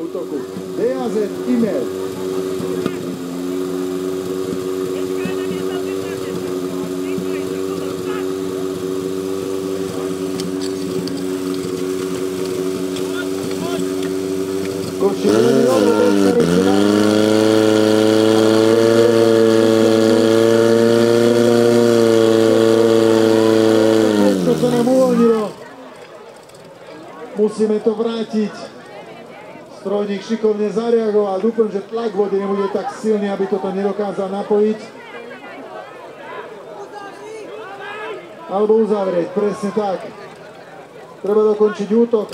útoku. DAZ Imer. To sa nám uvoľnilo. Musíme to vrátiť. Strojník šikovne zareagoval. Dúfam, že tlak vody nebude tak silný, aby toto nedokázal napojiť. Alebo uzavrieť, presne tak. Treba dokončiť útok.